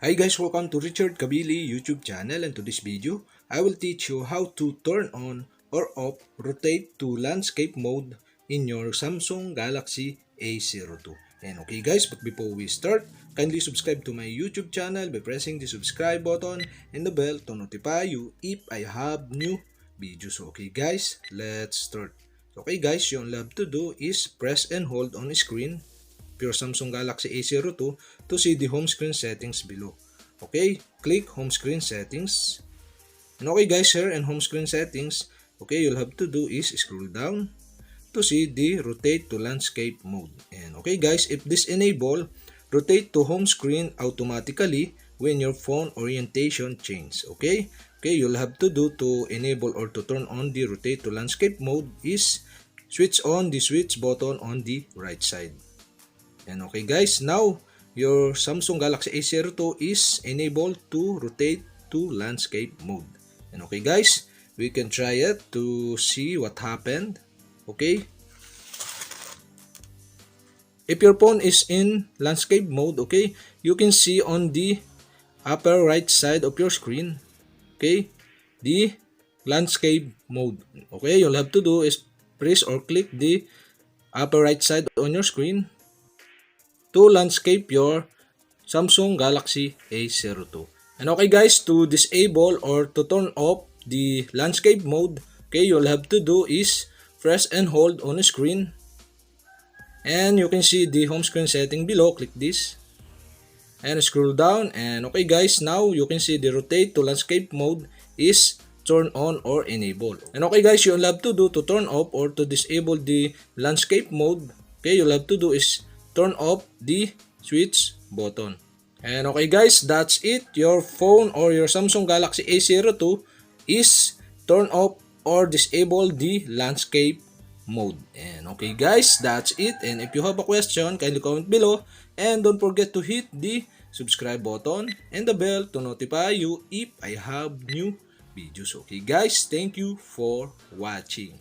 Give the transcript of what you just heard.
Hi guys, welcome to Richard Cabile YouTube channel, and to this video, I will teach you how to turn on or off rotate to landscape mode in your Samsung Galaxy A02. And okay guys, but before we start, kindly subscribe to my YouTube channel by pressing the subscribe button and the bell to notify you if I have new videos. Okay guys, let's start. Okay guys, you all have to do is press and hold on screen your Samsung Galaxy A02 to see the home screen settings below. Okay, click home screen settings. And okay guys, here in home screen settings, okay, you'll have to do is scroll down to see the rotate to landscape mode. And okay guys, if this enable, rotate to home screen automatically when your phone orientation change. Okay, you'll have to do to enable or to turn on the rotate to landscape mode is switch on the switch button on the right side. And okay guys, now your Samsung Galaxy A02 is enabled to rotate to landscape mode. And okay guys, we can try it to see what happened. Okay. If your phone is in landscape mode, okay, you can see on the upper right side of your screen, okay, the landscape mode. Okay, you'll have to do is press or click the upper right side on your screen to landscape your Samsung Galaxy A02. And okay guys, to disable or to turn off the landscape mode, okay, you'll have to do is press and hold on the screen. And you can see the home screen setting below. Click this and scroll down. And okay guys, now you can see the rotate to landscape mode is turn on or enable. And okay guys, you'll have to do to turn off or to disable the landscape mode, okay, you'll have to do is turn off the switch button. And okay guys, that's it. Your phone or your Samsung Galaxy A02 is turn off or disable the landscape mode. And okay guys, that's it. And if you have a question, kindly comment below. And don't forget to hit the subscribe button and the bell to notify you if I have new videos. Okay guys, thank you for watching.